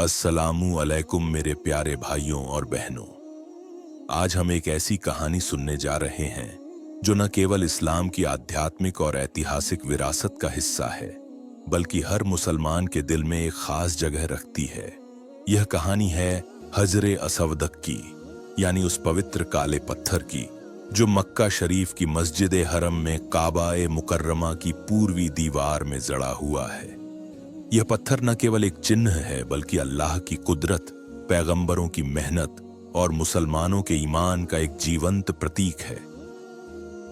अस्सलामु अलैकुम मेरे प्यारे भाइयों और बहनों। आज हम एक ऐसी कहानी सुनने जा रहे हैं जो न केवल इस्लाम की आध्यात्मिक और ऐतिहासिक विरासत का हिस्सा है, बल्कि हर मुसलमान के दिल में एक खास जगह रखती है। यह कहानी है हजरे असवदक की, यानी उस पवित्र काले पत्थर की जो मक्का शरीफ की मस्जिद हरम में काबा-ए मुकर्रमा की पूर्वी दीवार में जड़ा हुआ है। यह पत्थर न केवल एक चिन्ह है, बल्कि अल्लाह की कुदरत, पैगंबरों की मेहनत और मुसलमानों के ईमान का एक जीवंत प्रतीक है।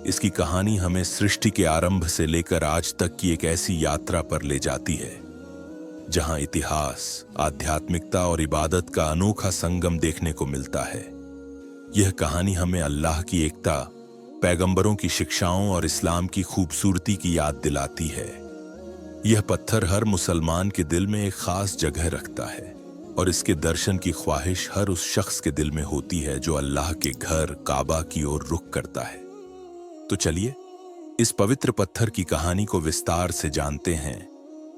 इसकी कहानी हमें सृष्टि के आरंभ से लेकर आज तक की एक ऐसी यात्रा पर ले जाती है जहां इतिहास, आध्यात्मिकता और इबादत का अनोखा संगम देखने को मिलता है। यह कहानी हमें अल्लाह की एकता, पैगंबरों की शिक्षाओं और इस्लाम की खूबसूरती की याद दिलाती है। यह पत्थर हर मुसलमान के दिल में एक खास जगह रखता है और इसके दर्शन की ख्वाहिश हर उस शख्स के दिल में होती है जो अल्लाह के घर काबा की ओर रुख करता है। तो चलिए इस पवित्र पत्थर की कहानी को विस्तार से जानते हैं,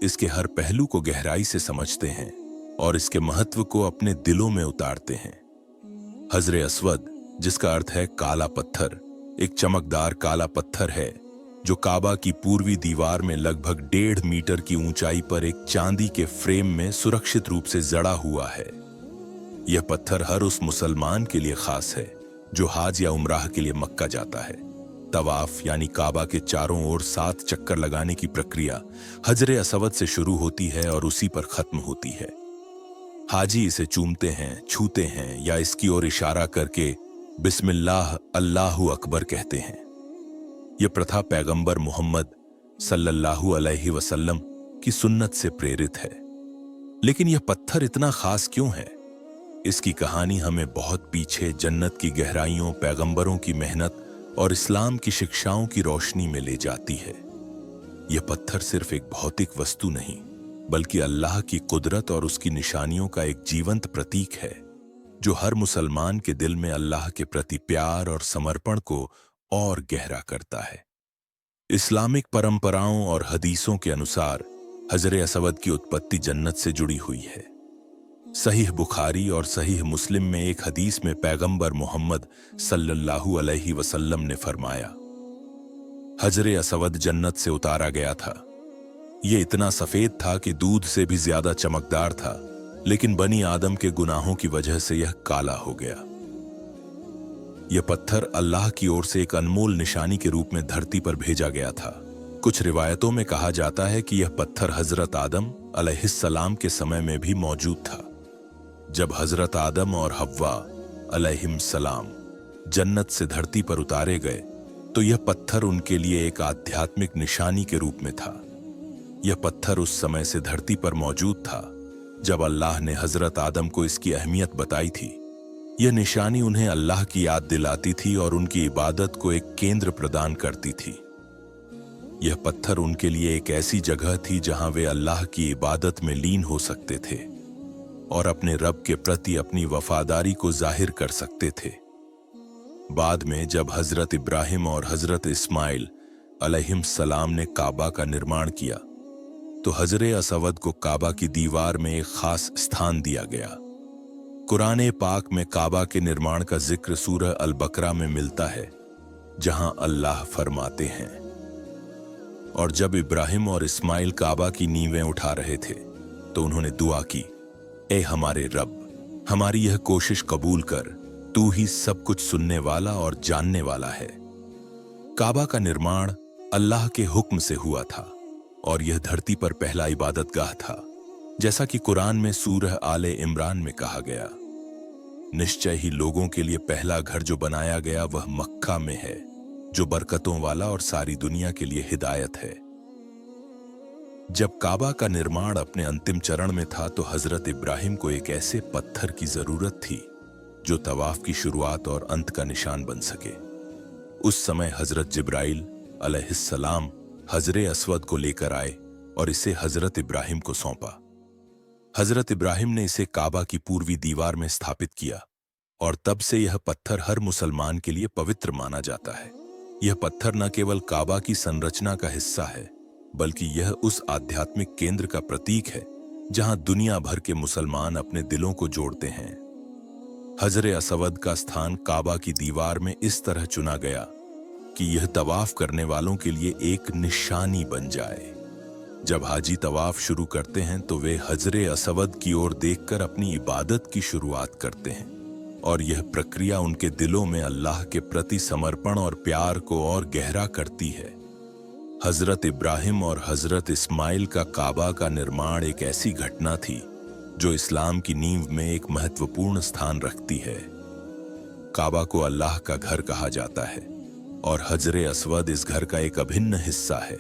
इसके हर पहलू को गहराई से समझते हैं और इसके महत्व को अपने दिलों में उतारते हैं। हजरे अस्वद, जिसका अर्थ है काला पत्थर, एक चमकदार काला पत्थर है जो काबा की पूर्वी दीवार में लगभग 1.5 मीटर की ऊंचाई पर एक चांदी के फ्रेम में सुरक्षित रूप से जड़ा हुआ है। यह पत्थर हर उस मुसलमान के लिए खास है जो हाज या उमराह के लिए मक्का जाता है। तवाफ यानी काबा के चारों ओर 7 चक्कर लगाने की प्रक्रिया हजरे असवद से शुरू होती है और उसी पर खत्म होती है। हाजी इसे चूमते हैं, छूते हैं या इसकी ओर इशारा करके बिस्मिल्लाह अल्लाहु अकबर कहते हैं। यह प्रथा पैगंबर मोहम्मद सल्लल्लाहु अलैहि वसल्लम की सुन्नत से प्रेरित है। लेकिन यह पत्थर इतना खास क्यों है? इसकी कहानी हमें बहुत पीछे जन्नत की गहराइयों, पैगंबरों की मेहनत और इस्लाम की शिक्षाओं की रोशनी में ले जाती है। यह पत्थर सिर्फ एक भौतिक वस्तु नहीं, बल्कि अल्लाह की कुदरत और उसकी निशानियों का एक जीवंत प्रतीक है जो हर मुसलमान के दिल में अल्लाह के प्रति प्यार और समर्पण को और गहरा करता है। इस्लामिक परंपराओं और हदीसों के अनुसार हजरे असवद की उत्पत्ति जन्नत से जुड़ी हुई है। सहीह बुखारी और सहीह मुस्लिम में एक हदीस में पैगंबर मोहम्मद सल्लल्लाहु अलैहि वसल्लम ने फरमाया, हजरे असवद जन्नत से उतारा गया था। यह इतना सफेद था कि दूध से भी ज्यादा चमकदार था, लेकिन बनी आदम के गुनाहों की वजह से यह काला हो गया। यह पत्थर अल्लाह की ओर से एक अनमोल निशानी के रूप में धरती पर भेजा गया था। कुछ रिवायतों में कहा जाता है कि यह पत्थर हजरत आदम अलैहिस्सलाम के समय में भी मौजूद था। जब हजरत आदम और हव्वा अलैहिस्सलाम जन्नत से धरती पर उतारे गए तो यह पत्थर उनके लिए एक आध्यात्मिक निशानी के रूप में था। यह पत्थर उस समय से धरती पर मौजूद था जब अल्लाह ने हजरत आदम को इसकी अहमियत बताई थी। यह निशानी उन्हें अल्लाह की याद दिलाती थी और उनकी इबादत को एक केंद्र प्रदान करती थी। यह पत्थर उनके लिए एक ऐसी जगह थी जहां वे अल्लाह की इबादत में लीन हो सकते थे और अपने रब के प्रति अपनी वफादारी को जाहिर कर सकते थे। बाद में जब हजरत इब्राहिम और हजरत इस्माइल अलैहिस्सलाम ने काबा का निर्माण किया तो हजरे असवद को काबा की दीवार में एक खास स्थान दिया गया। कुरान पाक में काबा के निर्माण का जिक्र सूरह अल बकरा में मिलता है, जहां अल्लाह फरमाते हैं, और जब इब्राहिम और इस्माइल काबा की नींवें उठा रहे थे तो उन्होंने दुआ की, ए हमारे रब, हमारी यह कोशिश कबूल कर, तू ही सब कुछ सुनने वाला और जानने वाला है। काबा का निर्माण अल्लाह के हुक्म से हुआ था और यह धरती पर पहला इबादतगाह था, जैसा कि कुरान में सूरह आले इमरान में कहा गया। निश्चय ही लोगों के लिए पहला घर जो बनाया गया वह मक्का में है, जो बरकतों वाला और सारी दुनिया के लिए हिदायत है। जब काबा का निर्माण अपने अंतिम चरण में था तो हजरत इब्राहिम को एक ऐसे पत्थर की जरूरत थी जो तवाफ की शुरुआत और अंत का निशान बन सके। उस समय हजरत जिब्राइल अलैहिस्सलाम हजरे अस्वद को लेकर आए और इसे हजरत इब्राहिम को सौंपा। हजरत इब्राहिम ने इसे काबा की पूर्वी दीवार में स्थापित किया और तब से यह पत्थर हर मुसलमान के लिए पवित्र माना जाता है। यह पत्थर न केवल काबा की संरचना का हिस्सा है, बल्कि यह उस आध्यात्मिक केंद्र का प्रतीक है जहां दुनिया भर के मुसलमान अपने दिलों को जोड़ते हैं। हजरे असवद का स्थान काबा की दीवार में इस तरह चुना गया कि यह तवाफ करने वालों के लिए एक निशानी बन जाए। जब हाजी तवाफ शुरू करते हैं तो वे हजरे असवद की ओर देखकर अपनी इबादत की शुरुआत करते हैं, और यह प्रक्रिया उनके दिलों में अल्लाह के प्रति समर्पण और प्यार को और गहरा करती है। हजरत इब्राहिम और हजरत इस्माइल का काबा का निर्माण एक ऐसी घटना थी जो इस्लाम की नींव में एक महत्वपूर्ण स्थान रखती है। काबा को अल्लाह का घर कहा जाता है और हजरे असवद इस घर का एक अभिन्न हिस्सा है।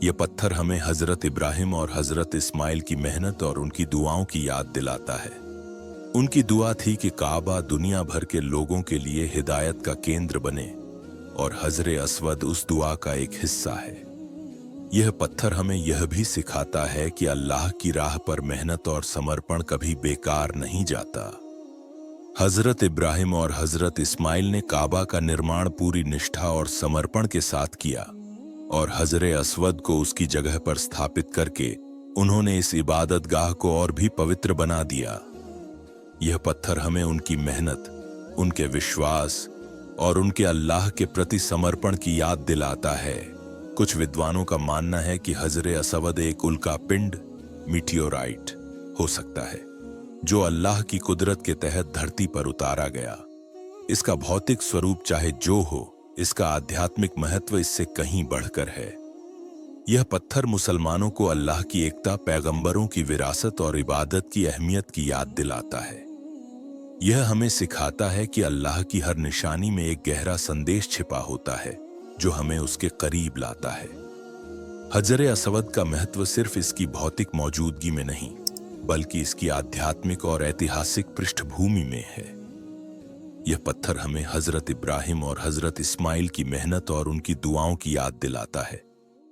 यह पत्थर हमें हजरत इब्राहिम और हजरत इस्माइल की मेहनत और उनकी दुआओं की याद दिलाता है। उनकी दुआ थी कि काबा दुनिया भर के लोगों के लिए हिदायत का केंद्र बने, और हजरे असवद उस दुआ का एक हिस्सा है। यह पत्थर हमें यह भी सिखाता है कि अल्लाह की राह पर मेहनत और समर्पण कभी बेकार नहीं जाता। हजरत इब्राहिम और हजरत इस्माइल ने काबा का निर्माण पूरी निष्ठा और समर्पण के साथ किया, और हजरे असवद को उसकी जगह पर स्थापित करके उन्होंने इस इबादत गाह को और भी पवित्र बना दिया। यह पत्थर हमें उनकी मेहनत, उनके विश्वास और उनके अल्लाह के प्रति समर्पण की याद दिलाता है। कुछ विद्वानों का मानना है कि हजरे असवद एक उल्का पिंड, मीटियोराइट हो सकता है, जो अल्लाह की कुदरत के तहत धरती पर उतारा गया। इसका भौतिक स्वरूप चाहे जो हो, इसका आध्यात्मिक महत्व इससे कहीं बढ़कर है। यह पत्थर मुसलमानों को अल्लाह की एकता, पैगंबरों की विरासत और इबादत की अहमियत की याद दिलाता है। यह हमें सिखाता है कि अल्लाह की हर निशानी में एक गहरा संदेश छिपा होता है जो हमें उसके करीब लाता है। हजरे असवद का महत्व सिर्फ इसकी भौतिक मौजूदगी में नहीं, बल्कि इसकी आध्यात्मिक और ऐतिहासिक पृष्ठभूमि में है। यह पत्थर हमें हजरत इब्राहिम और हजरत इस्माइल की मेहनत और उनकी दुआओं की याद दिलाता है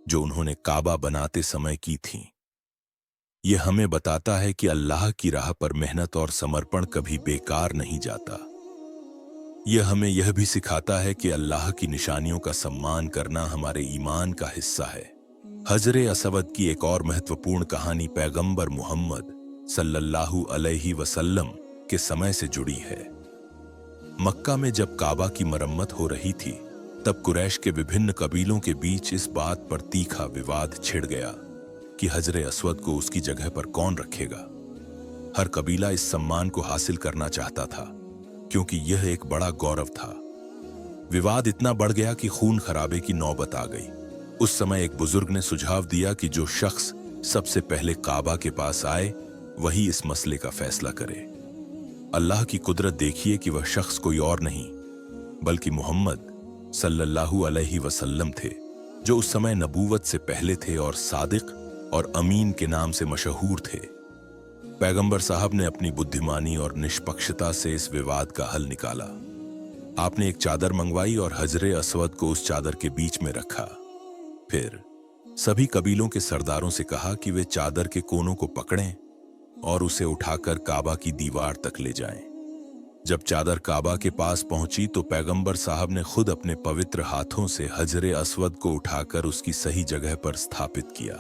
जो उन्होंने काबा बनाते समय की थीं। यह हमें बताता है कि अल्लाह की राह पर मेहनत और समर्पण कभी बेकार नहीं जाता। यह हमें यह भी सिखाता है कि अल्लाह की निशानियों का सम्मान करना हमारे ईमान का हिस्सा है। हजरे असवद की एक और महत्वपूर्ण कहानी पैगंबर मुहम्मद सल्लल्लाहु अलैहि वसल्लम के समय से जुड़ी है। मक्का में जब काबा की मरम्मत हो रही थी, तब कुरैश के विभिन्न कबीलों के बीच इस बात पर तीखा विवाद छिड़ गया कि हजरे असवद को उसकी जगह पर कौन रखेगा। हर कबीला इस सम्मान को हासिल करना चाहता था, क्योंकि यह एक बड़ा गौरव था। विवाद इतना बढ़ गया कि खून खराबे की नौबत आ गई। उस समय एक बुजुर्ग ने सुझाव दिया कि जो शख्स सबसे पहले काबा के पास आए, वही इस मसले का फैसला करे। अल्लाह की कुदरत देखिए कि वह शख्स कोई और नहीं, बल्कि मोहम्मद सल्लल्लाहु अलैहि वसल्लम थे, जो उस समय नबूवत से पहले थे और सादिक और अमीन के नाम से मशहूर थे। पैगंबर साहब ने अपनी बुद्धिमानी और निष्पक्षता से इस विवाद का हल निकाला। आपने एक चादर मंगवाई और हजरे असवद को उस चादर के बीच में रखा। फिर सभी कबीलों के सरदारों से कहा कि वे चादर के कोनों को पकड़ें और उसे उठाकर काबा की दीवार तक ले जाएं। जब चादर काबा के पास पहुंची तो पैगंबर साहब ने खुद अपने पवित्र हाथों से हजरे असवद को उठाकर उसकी सही जगह पर स्थापित किया।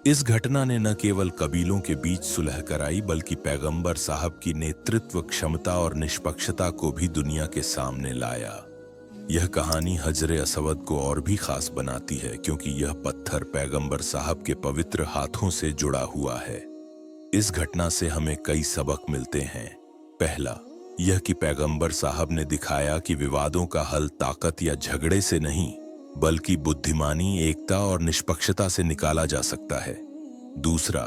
इस घटना ने न केवल कबीलों के बीच सुलह कराई, बल्कि पैगंबर साहब की नेतृत्व क्षमता और निष्पक्षता को भी दुनिया के सामने लाया। यह कहानी हजरे असवद को और भी खास बनाती है, क्योंकि यह पत्थर पैगंबर साहब के पवित्र हाथों से जुड़ा हुआ है। इस घटना से हमें कई सबक मिलते हैं। पहला, यह कि पैगंबर साहब ने दिखाया कि विवादों का हल ताकत या झगड़े से नहीं, बल्कि बुद्धिमानी, एकता और निष्पक्षता से निकाला जा सकता है। दूसरा,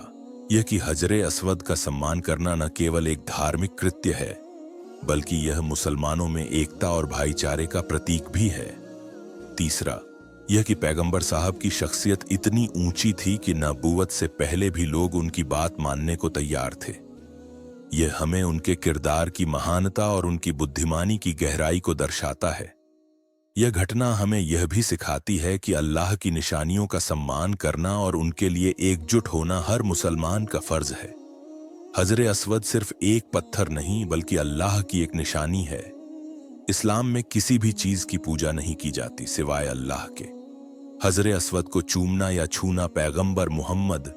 यह कि हजरे असवद का सम्मान करना न केवल एक धार्मिक कृत्य है, बल्कि यह मुसलमानों में एकता और भाईचारे का प्रतीक भी है। तीसरा, यह कि पैगंबर साहब की शख्सियत इतनी ऊंची थी कि नबूवत से पहले भी लोग उनकी बात मानने को तैयार थे। यह हमें उनके किरदार की महानता और उनकी बुद्धिमानी की गहराई को दर्शाता है। यह घटना हमें यह भी सिखाती है कि अल्लाह की निशानियों का सम्मान करना और उनके लिए एकजुट होना हर मुसलमान का फर्ज है। हजरे असवद सिर्फ एक पत्थर नहीं, बल्कि अल्लाह की एक निशानी है। इस्लाम में किसी भी चीज की पूजा नहीं की जाती सिवाय अल्लाह के। हजरे असवद को चूमना या छूना पैगंबर मुहम्मद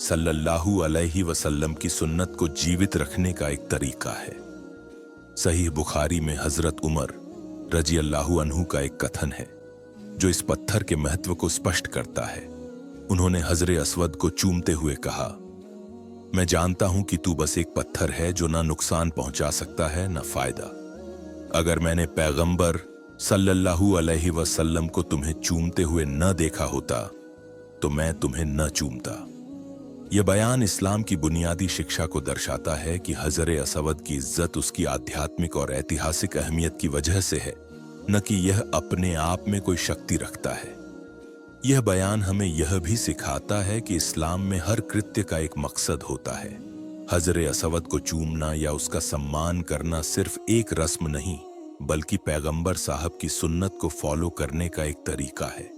सल्लल्लाहु अलैहि वसल्लम की सुन्नत को जीवित रखने का एक तरीका है। सही बुखारी में हजरत उमर रजी अल्लाहु अन्हु का एक कथन है जो इस पत्थर के महत्व को स्पष्ट करता है। उन्होंने हजरे अस्वद को चूमते हुए कहा, मैं जानता हूं कि तू बस एक पत्थर है जो ना नुकसान पहुंचा सकता है न फायदा। अगर मैंने पैगंबर सल्लल्लाहु अलैहि वसल्लम को तुम्हें चूमते हुए न देखा होता तो मैं तुम्हें न चूमता। यह बयान इस्लाम की बुनियादी शिक्षा को दर्शाता है कि हजरे अस्वद की इज्जत उसकी आध्यात्मिक और ऐतिहासिक अहमियत की वजह से है, न कि यह अपने आप में कोई शक्ति रखता है। यह बयान हमें यह भी सिखाता है कि इस्लाम में हर कृत्य का एक मकसद होता है। हजरे अस्वद को चूमना या उसका सम्मान करना सिर्फ एक रस्म नहीं, बल्कि पैगंबर साहब की सुन्नत को फॉलो करने का एक तरीका है।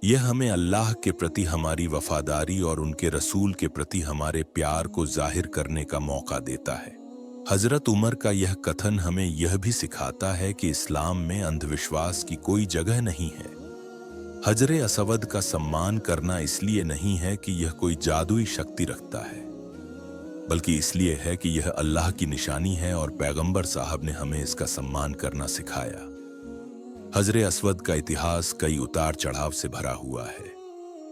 यह हमें अल्लाह के प्रति हमारी वफादारी और उनके रसूल के प्रति हमारे प्यार को जाहिर करने का मौका देता है। हजरत उमर का यह कथन हमें यह भी सिखाता है कि इस्लाम में अंधविश्वास की कोई जगह नहीं है। हजरे अस्वद का सम्मान करना इसलिए नहीं है कि यह कोई जादुई शक्ति रखता है, बल्कि इसलिए है कि यह अल्लाह की निशानी है और पैगंबर साहब ने हमें इसका सम्मान करना सिखाया। हजरे अस्वद का इतिहास कई उतार चढ़ाव से भरा हुआ है।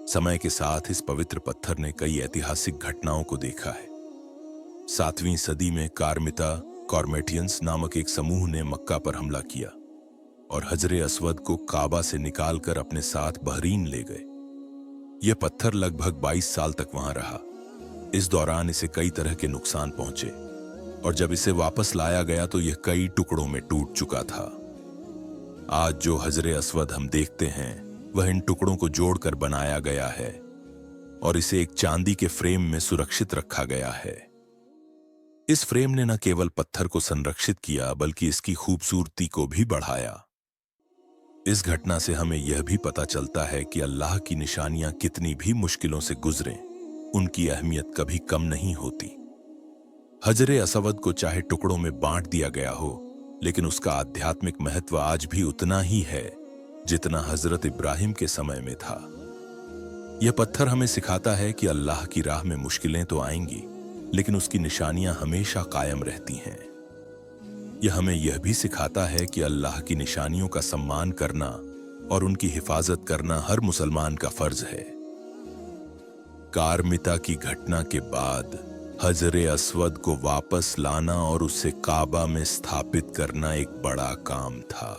समय के साथ इस पवित्र पत्थर ने कई ऐतिहासिक घटनाओं को देखा है। 7वीं सदी में कॉर्मेटियंस नामक एक समूह ने मक्का पर हमला किया और हजरे अस्वद को काबा से निकालकर अपने साथ बहरीन ले गए। यह पत्थर लगभग 22 साल तक वहां रहा। इस दौरान इसे कई तरह के नुकसान पहुंचे और जब इसे वापस लाया गया तो यह कई टुकड़ों में टूट चुका था। आज जो हजरे अस्वद हम देखते हैं वह इन टुकड़ों को जोड़कर बनाया गया है और इसे एक चांदी के फ्रेम में सुरक्षित रखा गया है। इस फ्रेम ने न केवल पत्थर को संरक्षित किया बल्कि इसकी खूबसूरती को भी बढ़ाया। इस घटना से हमें यह भी पता चलता है कि अल्लाह की निशानियां कितनी भी मुश्किलों से गुजरें, उनकी अहमियत कभी कम नहीं होती। हजरे अस्वद को चाहे टुकड़ों में बांट दिया गया हो, लेकिन उसका आध्यात्मिक महत्व आज भी उतना ही है जितना हजरत इब्राहिम के समय में था। यह पत्थर हमें सिखाता है कि अल्लाह की राह में मुश्किलें तो आएंगी, लेकिन उसकी निशानियां हमेशा कायम रहती हैं। यह हमें यह भी सिखाता है कि अल्लाह की निशानियों का सम्मान करना और उनकी हिफाजत करना हर मुसलमान का फर्ज है। कारमिता की घटना के बाद हजरे अस्वद को वापस लाना और उसे काबा में स्थापित करना एक बड़ा काम था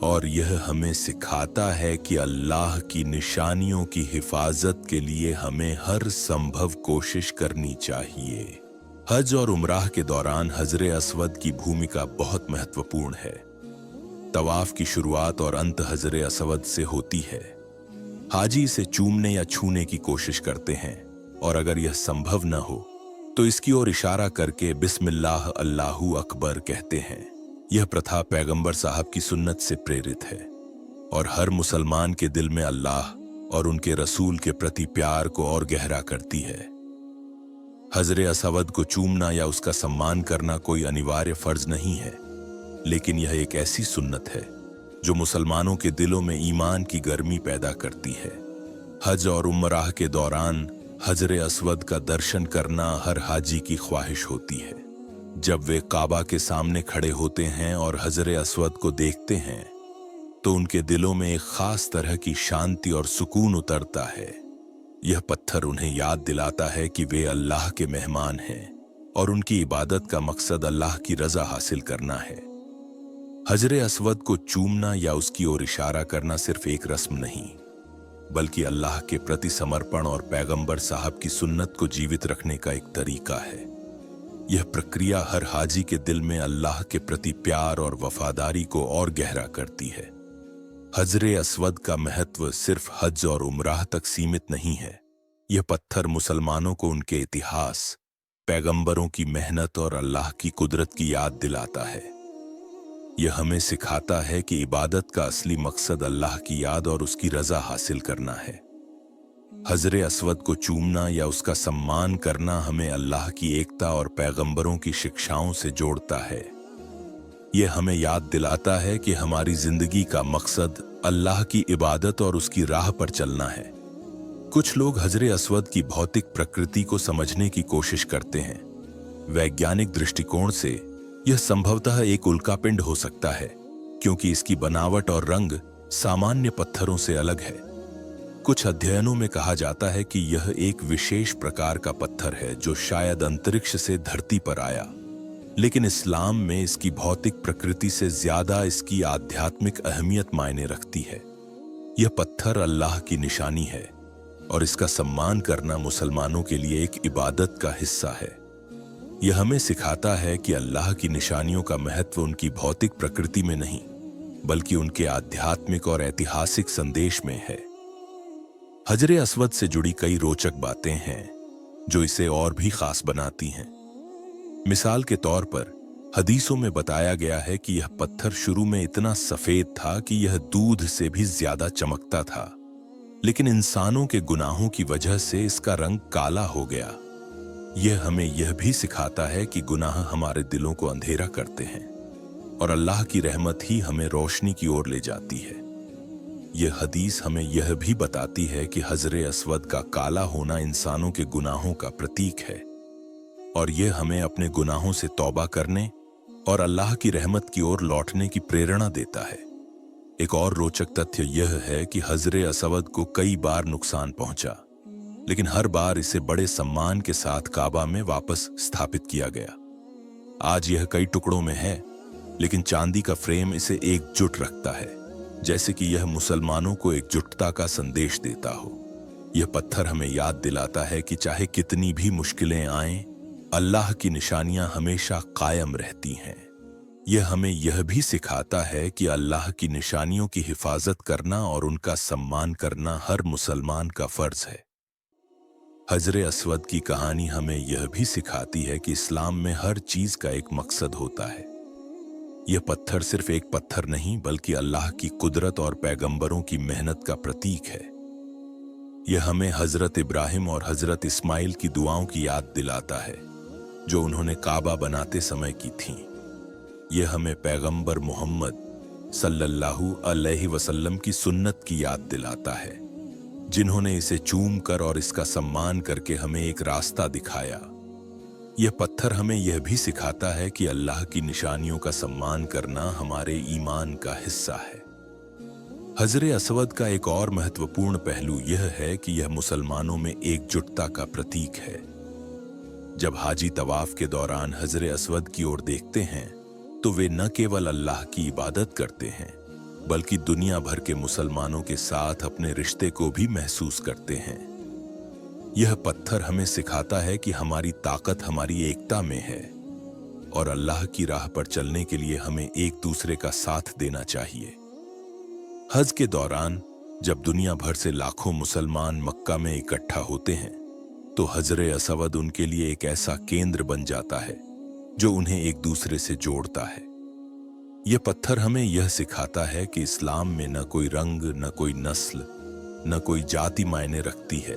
और यह हमें सिखाता है कि अल्लाह की निशानियों की हिफाजत के लिए हमें हर संभव कोशिश करनी चाहिए। हज और उमराह के दौरान हजरे अस्वद की भूमिका बहुत महत्वपूर्ण है। तवाफ की शुरुआत और अंत हजरे अस्वद से होती है। हाजी इसे चूमने या छूने की कोशिश करते हैं और अगर यह संभव न हो तो इसकी ओर इशारा करके बिस्मिल्लाह अल्लाहू अकबर कहते हैं। यह प्रथा पैगंबर साहब की सुन्नत से प्रेरित है और हर मुसलमान के दिल में अल्लाह और उनके रसूल के प्रति प्यार को और गहरा करती है। हजरे अस्वद को चूमना या उसका सम्मान करना कोई अनिवार्य फर्ज नहीं है, लेकिन यह एक ऐसी सुन्नत है जो मुसलमानों के दिलों में ईमान की गर्मी पैदा करती है। हज और उमराह के दौरान हजरे अस्वद का दर्शन करना हर हाजी की ख्वाहिश होती है। जब वे काबा के सामने खड़े होते हैं और हजरे अस्वद को देखते हैं तो उनके दिलों में एक खास तरह की शांति और सुकून उतरता है। यह पत्थर उन्हें याद दिलाता है कि वे अल्लाह के मेहमान हैं और उनकी इबादत का मकसद अल्लाह की रजा हासिल करना है। हजरे अस्वद को चूमना या उसकी ओर इशारा करना सिर्फ एक रस्म नहीं, बल्कि अल्लाह के प्रति समर्पण और पैगंबर साहब की सुन्नत को जीवित रखने का एक तरीका है। यह प्रक्रिया हर हाजी के दिल में अल्लाह के प्रति प्यार और वफादारी को और गहरा करती है। हजरे अस्वद का महत्व सिर्फ हज और उमराह तक सीमित नहीं है। यह पत्थर मुसलमानों को उनके इतिहास, पैगंबरों की मेहनत और अल्लाह की कुदरत की याद दिलाता है। यह हमें सिखाता है कि इबादत का असली मकसद अल्लाह की याद और उसकी रजा हासिल करना है। हजरे अस्वद को चूमना या उसका सम्मान करना हमें अल्लाह की एकता और पैगंबरों की शिक्षाओं से जोड़ता है। यह हमें याद दिलाता है कि हमारी जिंदगी का मकसद अल्लाह की इबादत और उसकी राह पर चलना है। कुछ लोग हजरे अस्वद की भौतिक प्रकृति को समझने की कोशिश करते हैं। वैज्ञानिक दृष्टिकोण से यह संभवतः एक उल्कापिंड हो सकता है, क्योंकि इसकी बनावट और रंग सामान्य पत्थरों से अलग है। कुछ अध्ययनों में कहा जाता है कि यह एक विशेष प्रकार का पत्थर है जो शायद अंतरिक्ष से धरती पर आया, लेकिन इस्लाम में इसकी भौतिक प्रकृति से ज्यादा इसकी आध्यात्मिक अहमियत मायने रखती है। यह पत्थर अल्लाह की निशानी है और इसका सम्मान करना मुसलमानों के लिए एक इबादत का हिस्सा है। यह हमें सिखाता है कि अल्लाह की निशानियों का महत्व उनकी भौतिक प्रकृति में नहीं, बल्कि उनके आध्यात्मिक और ऐतिहासिक संदेश में है। हजरे अस्वद से जुड़ी कई रोचक बातें हैं जो इसे और भी खास बनाती हैं। मिसाल के तौर पर हदीसों में बताया गया है कि यह पत्थर शुरू में इतना सफेद था कि यह दूध से भी ज्यादा चमकता था, लेकिन इंसानों के गुनाहों की वजह से इसका रंग काला हो गया। यह हमें यह भी सिखाता है कि गुनाह हमारे दिलों को अंधेरा करते हैं और अल्लाह की रहमत ही हमें रोशनी की ओर ले जाती है। यह हदीस हमें यह भी बताती है कि हजरे अस्वद का काला होना इंसानों के गुनाहों का प्रतीक है और यह हमें अपने गुनाहों से तौबा करने और अल्लाह की रहमत की ओर लौटने की प्रेरणा देता है। एक और रोचक तथ्य यह है कि हजरे अस्वद को कई बार नुकसान पहुंचा, लेकिन हर बार इसे बड़े सम्मान के साथ काबा में वापस स्थापित किया गया। आज यह कई टुकड़ों में है, लेकिन चांदी का फ्रेम इसे एकजुट रखता है, जैसे कि यह मुसलमानों को एकजुटता का संदेश देता हो। यह पत्थर हमें याद दिलाता है कि चाहे कितनी भी मुश्किलें आएं, अल्लाह की निशानियां हमेशा कायम रहती हैं। यह हमें यह भी सिखाता है कि अल्लाह की निशानियों की हिफाजत करना और उनका सम्मान करना हर मुसलमान का फर्ज है। हजरे अस्वद की कहानी हमें यह भी सिखाती है कि इस्लाम में हर चीज का एक मकसद होता है। यह पत्थर सिर्फ एक पत्थर नहीं, बल्कि अल्लाह की कुदरत और पैगंबरों की मेहनत का प्रतीक है। यह हमें हजरत इब्राहिम और हजरत इस्माइल की दुआओं की याद दिलाता है, जो उन्होंने काबा बनाते समय की थीं। यह हमें पैगंबर मोहम्मद सल्लल्लाहु अलैहि वसल्लम की सुन्नत की याद दिलाता है, जिन्होंने इसे चूम कर और इसका सम्मान करके हमें एक रास्ता दिखाया। यह पत्थर हमें यह भी सिखाता है कि अल्लाह की निशानियों का सम्मान करना हमारे ईमान का हिस्सा है। हजरे अस्वद का एक और महत्वपूर्ण पहलू यह है कि यह मुसलमानों में एकजुटता का प्रतीक है। जब हाजी तवाफ के दौरान हजरे अस्वद की ओर देखते हैं, तो वे न केवल अल्लाह की इबादत करते हैं, बल्कि दुनिया भर के मुसलमानों के साथ अपने रिश्ते को भी महसूस करते हैं। यह पत्थर हमें सिखाता है कि हमारी ताकत हमारी एकता में है और अल्लाह की राह पर चलने के लिए हमें एक दूसरे का साथ देना चाहिए। हज के दौरान जब दुनिया भर से लाखों मुसलमान मक्का में इकट्ठा होते हैं, तो हजरे अस्वद उनके लिए एक ऐसा केंद्र बन जाता है जो उन्हें एक दूसरे से जोड़ता है। यह पत्थर हमें यह सिखाता है कि इस्लाम में न कोई रंग, न कोई नस्ल, न कोई जाति मायने रखती है।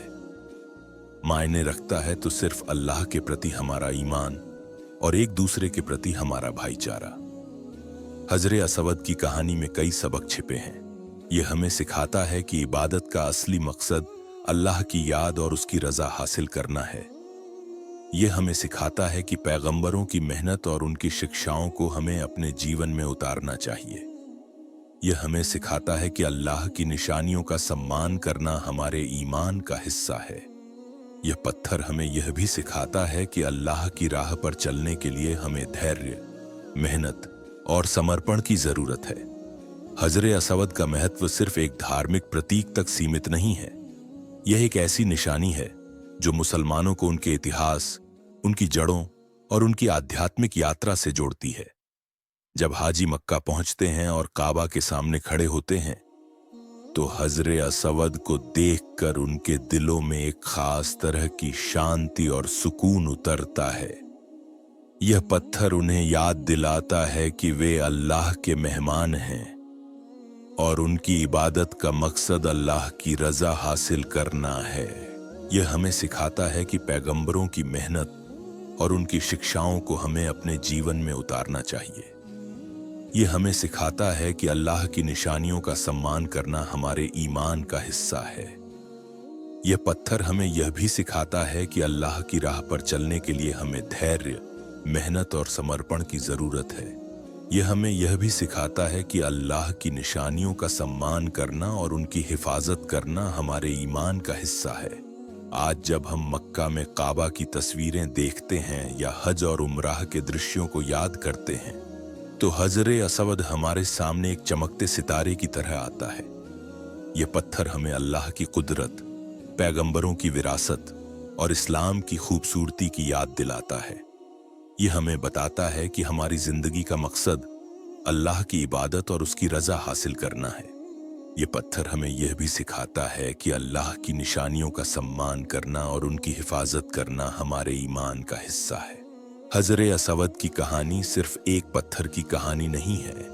मायने रखता है तो सिर्फ अल्लाह के प्रति हमारा ईमान और एक दूसरे के प्रति हमारा भाईचारा। हजरे अस्वद की कहानी में कई सबक छिपे हैं। यह हमें सिखाता है कि इबादत का असली मकसद अल्लाह की याद और उसकी रजा हासिल करना है। यह हमें सिखाता है कि पैगंबरों की मेहनत और उनकी शिक्षाओं को हमें अपने जीवन में उतारना चाहिए। यह हमें सिखाता है कि अल्लाह की निशानियों का सम्मान करना हमारे ईमान का हिस्सा है। यह पत्थर हमें यह भी सिखाता है कि अल्लाह की राह पर चलने के लिए हमें धैर्य, मेहनत और समर्पण की जरूरत है। हजरे अस्वद का महत्व सिर्फ एक धार्मिक प्रतीक तक सीमित नहीं है। यह एक ऐसी निशानी है जो मुसलमानों को उनके इतिहास, उनकी जड़ों और उनकी आध्यात्मिक यात्रा से जोड़ती है। जब हाजी मक्का पहुंचते हैं और काबा के सामने खड़े होते हैं, तो हजरे अस्वद को देखकर उनके दिलों में एक खास तरह की शांति और सुकून उतरता है। यह पत्थर उन्हें याद दिलाता है कि वे अल्लाह के मेहमान हैं और उनकी इबादत का मकसद अल्लाह की रजा हासिल करना है। यह हमें सिखाता है कि पैगंबरों की मेहनत और उनकी शिक्षाओं को हमें अपने जीवन में उतारना चाहिए। यह हमें सिखाता है कि अल्लाह की निशानियों का सम्मान करना हमारे ईमान का हिस्सा है। यह पत्थर हमें यह भी सिखाता है कि अल्लाह की राह पर चलने के लिए हमें धैर्य, मेहनत और समर्पण की जरूरत है। यह हमें यह भी सिखाता है कि अल्लाह की निशानियों का सम्मान करना और उनकी हिफाजत करना हमारे ईमान का हिस्सा है। आज जब हम मक्का में काबा की तस्वीरें देखते हैं या हज और उमराह के दृश्यों को याद करते हैं, तो हजरे असवद हमारे सामने एक चमकते सितारे की तरह आता है। यह पत्थर हमें अल्लाह की कुदरत, पैगंबरों की विरासत और इस्लाम की खूबसूरती की याद दिलाता है। यह हमें बताता है कि हमारी जिंदगी का मकसद अल्लाह की इबादत और उसकी रजा हासिल करना है। यह पत्थर हमें यह भी सिखाता है कि अल्लाह की निशानियों का सम्मान करना और उनकी हिफाजत करना हमारे ईमान का हिस्सा है। हजरे असवद की कहानी सिर्फ एक पत्थर की कहानी नहीं है।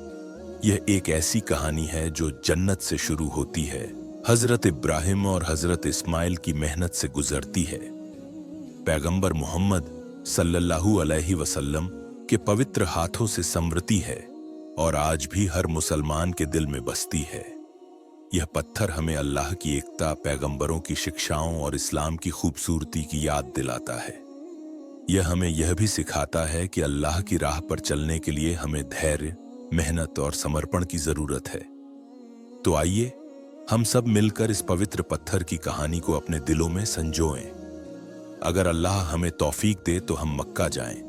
यह एक ऐसी कहानी है जो जन्नत से शुरू होती है, हजरत इब्राहिम और हजरत इस्माइल की मेहनत से गुजरती है, पैगंबर मोहम्मद सल्लल्लाहु अलैहि वसल्लम के पवित्र हाथों से समृद्धि है और आज भी हर मुसलमान के दिल में बसती है। यह पत्थर हमें अल्लाह की एकता, पैगंबरों की शिक्षाओं और इस्लाम की खूबसूरती की याद दिलाता है। यह हमें यह भी सिखाता है कि अल्लाह की राह पर चलने के लिए हमें धैर्य, मेहनत और समर्पण की जरूरत है। तो आइए हम सब मिलकर इस पवित्र पत्थर की कहानी को अपने दिलों में संजोएं। अगर अल्लाह हमें तौफीक दे तो हम मक्का जाएं,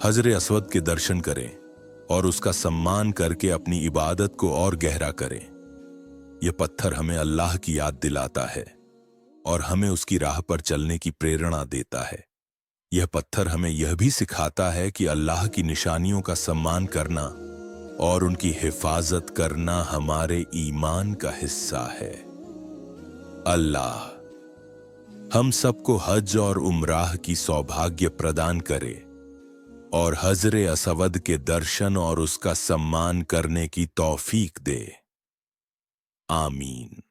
हजरे असवद के दर्शन करें और उसका सम्मान करके अपनी इबादत को और गहरा करें। यह पत्थर हमें अल्लाह की याद दिलाता है और हमें उसकी राह पर चलने की प्रेरणा देता है। यह पत्थर हमें यह भी सिखाता है कि अल्लाह की निशानियों का सम्मान करना और उनकी हिफाजत करना हमारे ईमान का हिस्सा है। अल्लाह हम सबको हज और उमराह की सौभाग्य प्रदान करे और हजरे असवद के दर्शन और उसका सम्मान करने की तौफीक दे। आमीन।